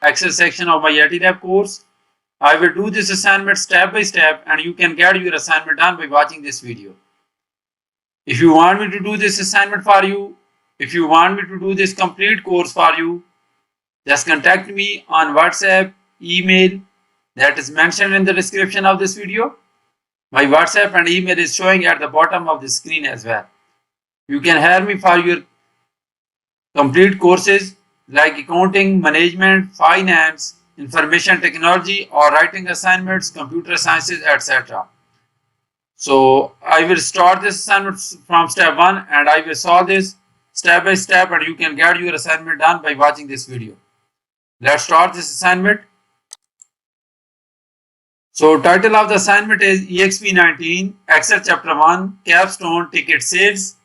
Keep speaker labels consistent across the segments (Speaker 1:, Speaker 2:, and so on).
Speaker 1: Excel section of my ITLab course. I will do this assignment step by step and you can get your assignment done by watching this video. If you want me to do this assignment for you, if you want me to do this complete course for you, just contact me on WhatsApp, email that is mentioned in the description of this video. My WhatsApp and email is showing at the bottom of the screen as well. You can hire me for your complete courses like accounting, management, finance, information technology, or writing assignments, computer sciences, etc. So I will start this assignment from step 1 and I will solve this step by step and you can get your assignment done by watching this video. Let's start this assignment. So title of the assignment is Exp19 Excel Chapter 1 Capstone Ticket Sales.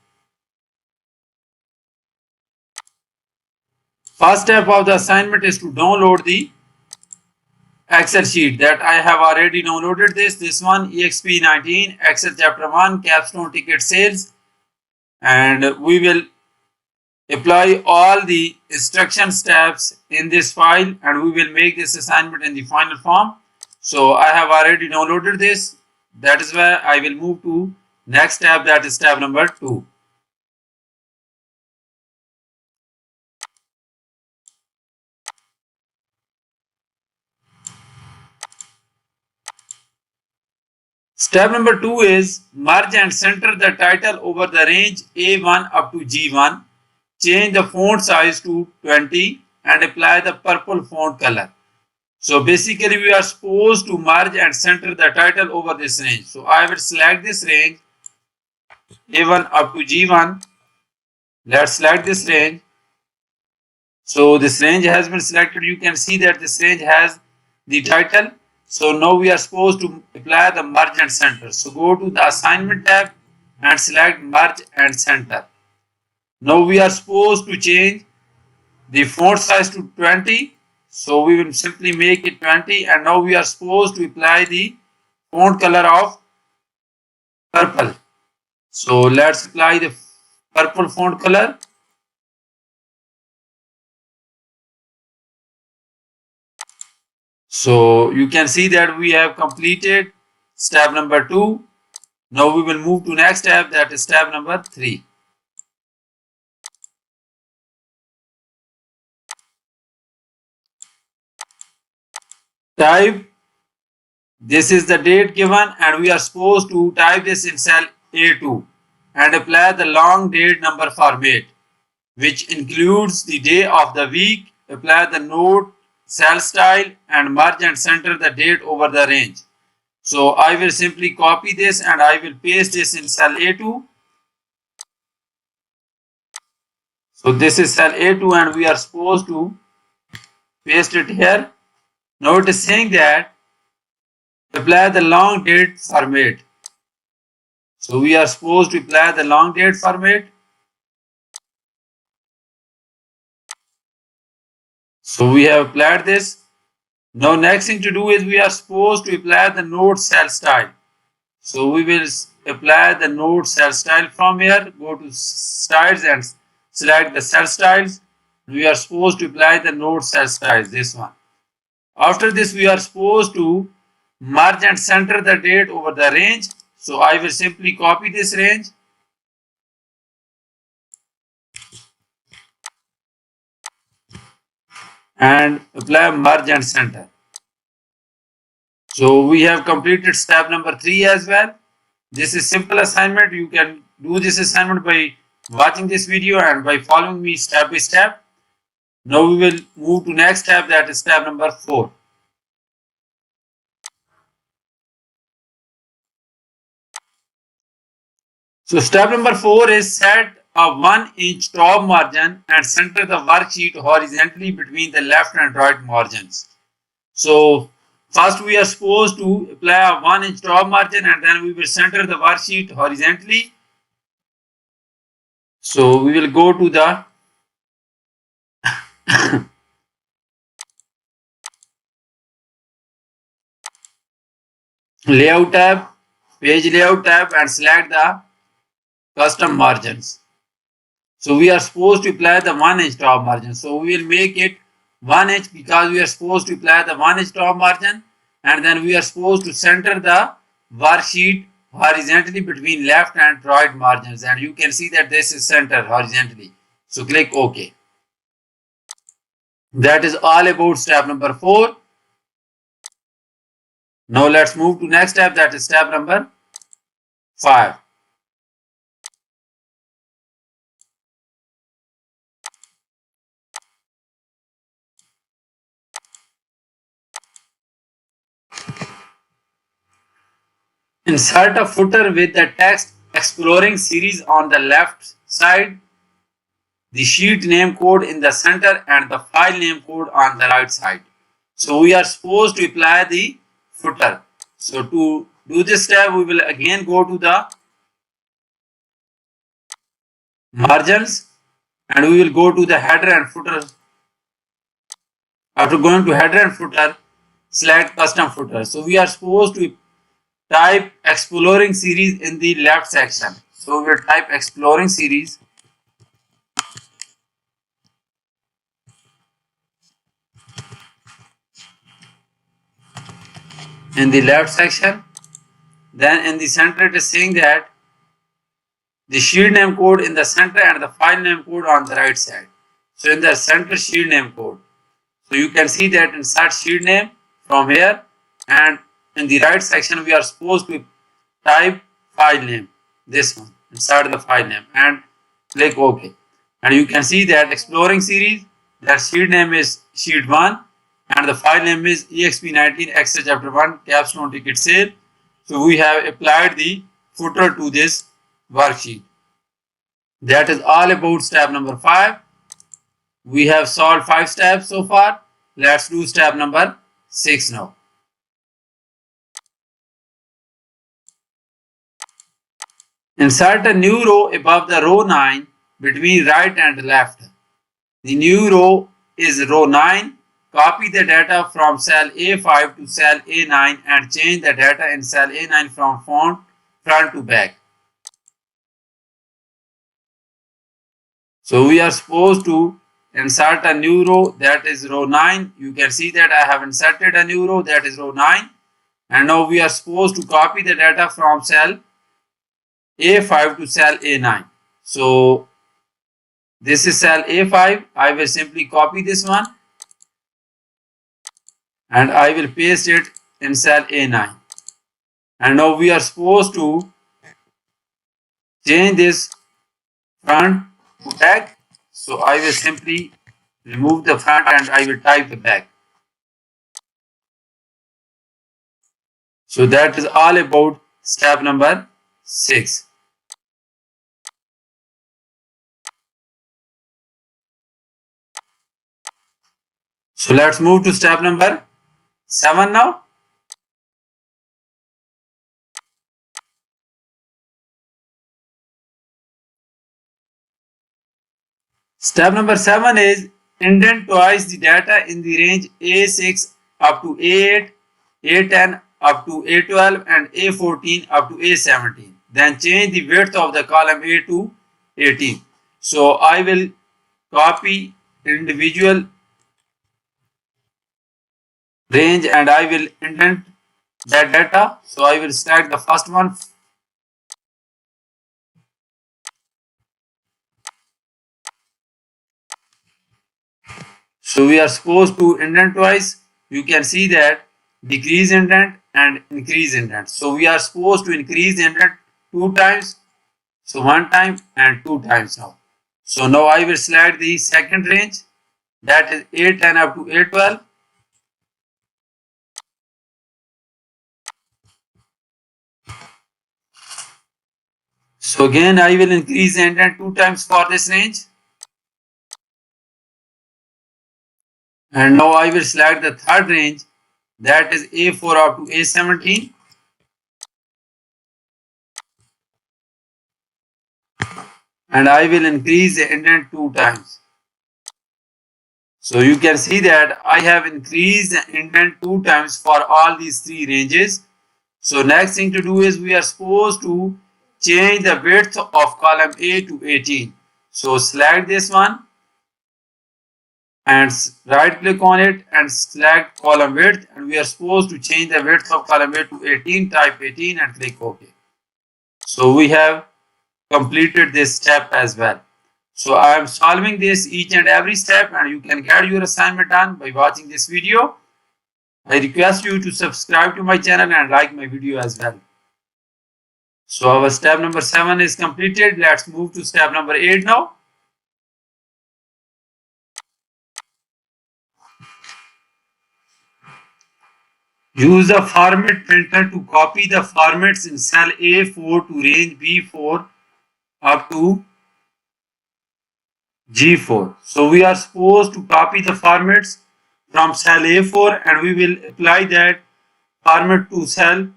Speaker 1: First step of the assignment is to download the Excel sheet that I have already downloaded this one Exp19 Excel Chapter 1 Capstone Ticket Sales, and we will apply all the instruction steps in this file and we will make this assignment in the final form. So I have already downloaded this. That is why I will move to next step, that is step number 2. Step number 2 is merge and center the title over the range A1 up to G1. Change the font size to 20 and apply the purple font color. So basically we are supposed to merge and center the title over this range. So I will select this range A1 up to G1. Let's select this range. So this range has been selected. You can see that this range has the title. So now we are supposed to apply the merge and center. So go to the assignment tab and select merge and center. Now we are supposed to change the font size to 20. So we will simply make it 20 and now we are supposed to apply the font color of purple. So let's apply the purple font color. So you can see that we have completed step number 2. Now we will move to next step, that is step number 3. Type, this is the date given and we are supposed to type this in cell A2 and apply the long date number format, which includes the day of the week. Apply the note cell style and merge and center the date over the range. So I will simply copy this and I will paste this in cell A2. So this is cell A2 and we are supposed to paste it here. Now it is saying that apply the long date format. So we are supposed to apply the long date format. So we have applied this. Now next thing to do is we are supposed to apply the note cell style. So we will apply the note cell style from here. Go to styles and select the cell styles. We are supposed to apply the note cell styles, this one. After this we are supposed to merge and center the date over the range. So I will simply copy this range and apply merge and center. So we have completed step number 3 as well. This is simple assignment. You can do this assignment by watching this video and by following me step by step. Now we will move to next step, that is step number 4. So step number 4 is set a 1-inch top margin and center the worksheet horizontally between the left and right margins. So first we are supposed to apply a 1-inch top margin and then we will center the worksheet horizontally. So we will go to the layout tab, page layout tab and select the custom margins. So we are supposed to apply the 1-inch top margin. So we will make it 1 inch because we are supposed to apply the 1 inch top margin, and then we are supposed to center the worksheet horizontally between left and right margins, and you can see that this is centered horizontally. So click OK. That is all about step number 4. Now let's move to next step, that is step number 5. Insert a footer with the text exploring series on the left side, the sheet name code in the center, and the file name code on the right side. So we are supposed to apply the footer. So to do this step, we will again go to the margins and we will go to the header and footer. After going to header and footer, select custom footer. So we are supposed to type exploring series in the left section. So we will type exploring series. In the left section, then in the center it is saying that the sheet name code in the center and the file name code on the right side. So in the center sheet name code, so you can see that insert sheet name from here, and in the right section we are supposed to type file name, this one, insert the file name and click OK. And you can see that exploring series, that sheet name is sheet 1 and the file name is Exp19 Excel chapter 1 capstone ticket sale. So we have applied the footer to this worksheet. That is all about step number 5. We have solved 5 steps so far. Let's do step number 6 now. Insert a new row above the row 9 between right and left. The new row is row 9. Copy the data from cell A5 to cell A9 and change the data in cell A9 from front to back. So we are supposed to insert a new row, that is row 9. You can see that I have inserted a new row, that is row 9. And now we are supposed to copy the data from cell A5 to cell A9. So this is cell A5. I will simply copy this one and I will paste it in cell A9. And now we are supposed to change this front to back. So I will simply remove the front and I will type the back. So that is all about step number 6. So let's move to step number 7 now. Step number 7 is indent twice the data in the range A6 up to A8, A10 up to A12 and A14 up to A17. Then change the width of the column A to 18. So I will copy individual range and I will indent that data. So I will select the first one. So we are supposed to indent twice. You can see that decrease indent and increase indent. So we are supposed to increase the indent 2 times. So 1 time and 2 times now. So now I will select the second range, that is A10 up to A12. So again I will increase the indent 2 times for this range. And now I will select the third range, that is A4 up to A17. And I will increase the indent 2 times. So you can see that I have increased the indent 2 times for all these 3 ranges. So next thing to do is we are supposed to change the width of column A to 18. So select this one and right click on it and select column width, and we are supposed to change the width of column width to 18, type 18 and click OK. So we have completed this step as well. So I am solving this each and every step, and you can get your assignment done by watching this video. I request you to subscribe to my channel and like my video as well. So our step number 7 is completed. Let's move to step number 8 now. Use the format printer to copy the formats in cell A4 to range B4 up to G4. So we are supposed to copy the formats from cell A4, and we will apply that format to cell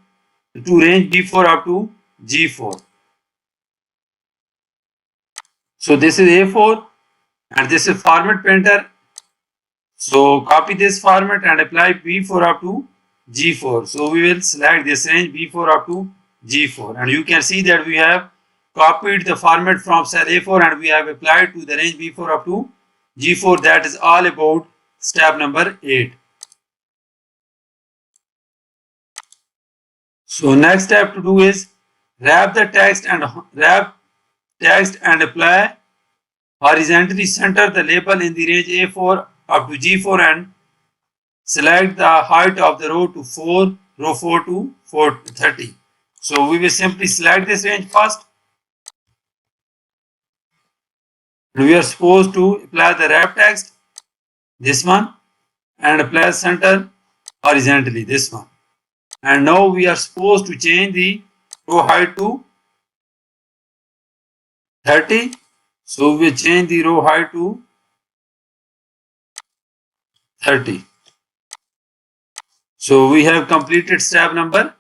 Speaker 1: to range B4 up to G4. So this is A4 and this is format printer. So copy this format and apply B4 up to G4. So we will select this range B4 up to G4, and you can see that we have copied the format from cell A4 and we have applied to the range B4 up to G4. That is all about step number 8. So next step to do is wrap text and apply horizontally. Center the label in the range A4 up to G4 and select the height of the row to 4, row 4 to 430. So we will simply select this range first. We are supposed to apply the wrap text, this one, and apply center horizontally, this one. And now we are supposed to change the row height to 30. So we change the row height to 30. So we have completed step number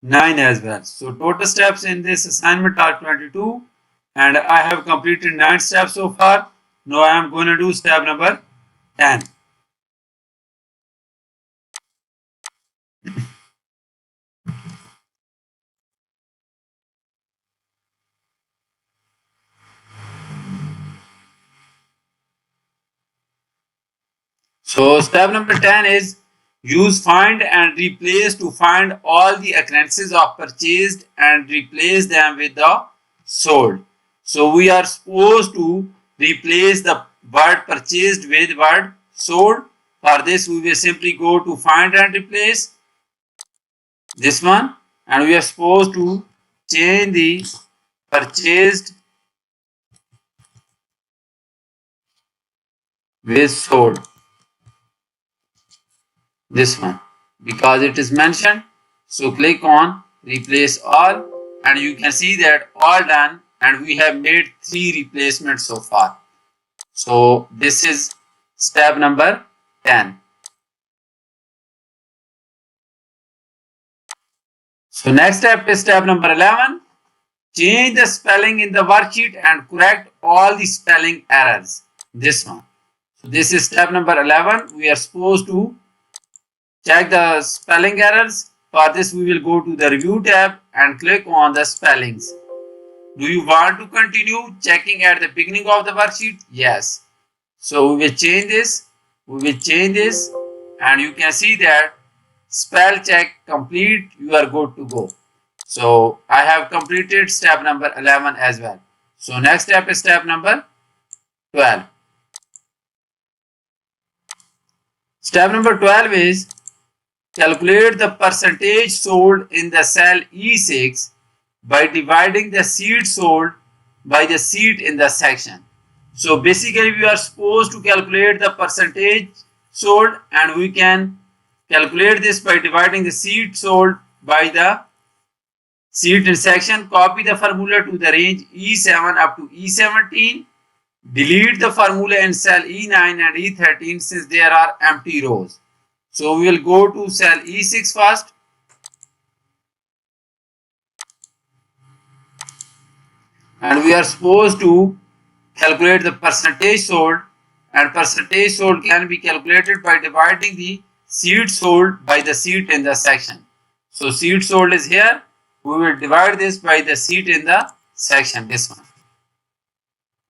Speaker 1: 9 as well. So total steps in this assignment are 22, and I have completed 9 steps so far. Now I am going to do step number 10. So step number 10 is use find and replace to find all the occurrences of purchased and replace them with the sold. So we are supposed to replace the word purchased with word sold. For this we will simply go to find and replace, this one, and we are supposed to change the purchased with sold, this one, because it is mentioned. So click on replace all, and you can see that all done, and we have made 3 replacements so far. So this is step number 10. So next step is step number 11. Change the spelling in the worksheet and correct all the spelling errors, this one. So this is step number 11. We are supposed to check the spelling errors. For this we will go to the review tab and click on the spellings. Do you want to continue checking at the beginning of the worksheet? Yes. So we will change this. And you can see that spell check complete. You are good to go. So I have completed step number 11 as well. So next step is step number 12. Step number 12 is calculate the percentage sold in the cell E6 by dividing the seat sold by the seat in the section. So basically we are supposed to calculate the percentage sold, and we can calculate this by dividing the seat sold by the seat in section. Copy the formula to the range E7 up to E17. Delete the formula in cell E9 and E13 since there are empty rows. So we will go to cell E6 first. And we are supposed to calculate the percentage sold, and percentage sold can be calculated by dividing the seat sold by the seat in the section. So seat sold is here. We will divide this by the seat in the section, this one.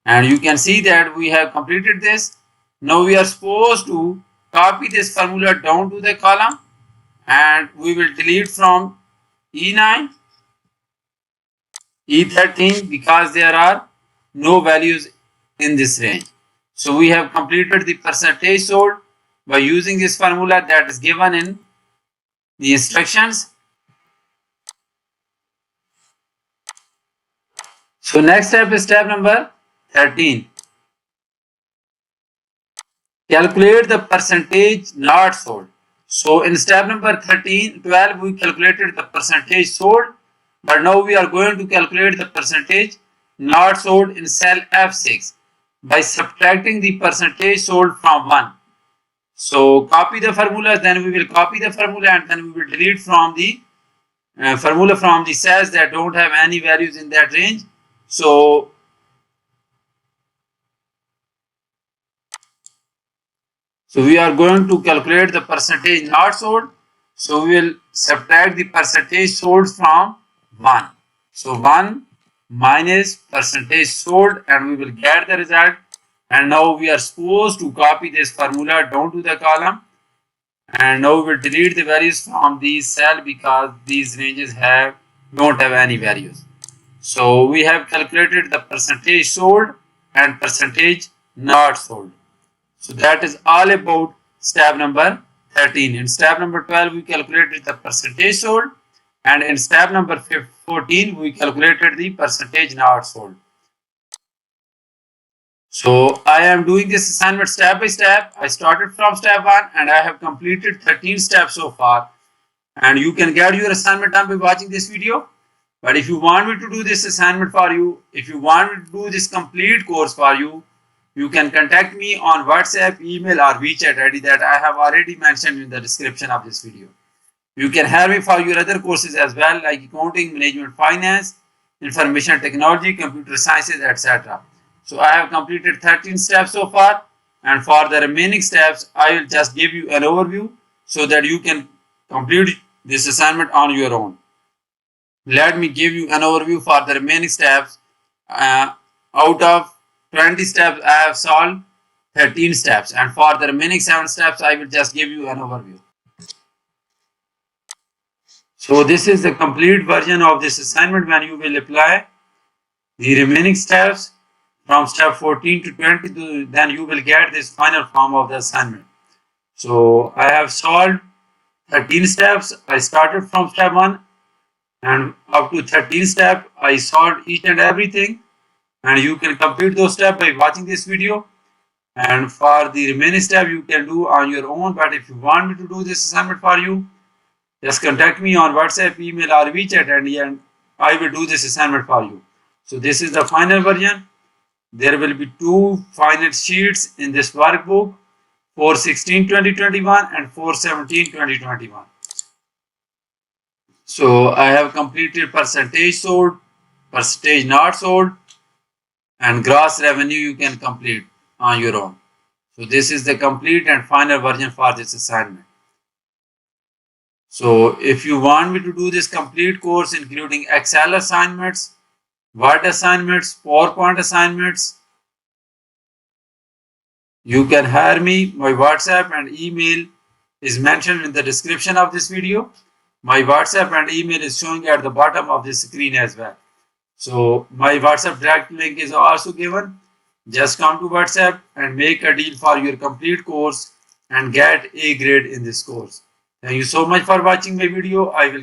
Speaker 1: And you can see that we have completed this. Now we are supposed to copy this formula down to the column, and we will delete from E9, E13 because there are no values in this range. So we have completed the percentage sold by using this formula that is given in the instructions. So next step is step number 13. Calculate the percentage not sold. So in step number 12 we calculated the percentage sold, but now we are going to calculate the percentage not sold in cell F6 by subtracting the percentage sold from 1. So copy the formula, then we will copy the formula, and then we will delete from the formula from the cells that don't have any values in that range. So we are going to calculate the percentage not sold. So we will subtract the percentage sold from 1. So 1 minus percentage sold, and we will get the result. And now we are supposed to copy this formula down to the column. And now we will delete the values from these cells because these ranges don't have any values. So we have calculated the percentage sold and percentage not sold. So that is all about step number 13. In step number 12, we calculated the percentage sold, and in step number 14, we calculated the percentage not sold. So I am doing this assignment step by step. I started from step 1 and I have completed 13 steps so far. And you can get your assignment done by watching this video. But if you want me to do this assignment for you, if you want me to do this complete course for you, you can contact me on WhatsApp, email or WeChat ID that I have already mentioned in the description of this video. You can hire me for your other courses as well, like accounting, management, finance, information technology, computer sciences, etc. So I have completed 13 steps so far, and for the remaining steps, I will just give you an overview so that you can complete this assignment on your own. Let me give you an overview for the remaining steps. Out of 20 steps, I have solved 13 steps, and for the remaining 7 steps, I will just give you an overview. So this is the complete version of this assignment when you will apply the remaining steps from step 14 to 20, then you will get this final form of the assignment. So I have solved 13 steps. I started from step 1 and up to 13 steps. I solved each and everything, and you can complete those steps by watching this video. And for the remaining step, you can do on your own. But if you want me to do this assignment for you, just contact me on WhatsApp, email or WeChat, and I will do this assignment for you. So this is the final version. There will be 2 final sheets in this workbook, 4/16/2021 and 4/17/2021. So I have completed percentage sold, percentage not sold, and gross revenue you can complete on your own. So this is the complete and final version for this assignment. So if you want me to do this complete course including Excel assignments, Word assignments, PowerPoint assignments, you can hire me. My WhatsApp and email is mentioned in the description of this video. My WhatsApp and email is showing at the bottom of the screen as well. So my WhatsApp direct link is also given. Just come to WhatsApp and make a deal for your complete course and get A grade in this course. Thank you so much for watching my video. I will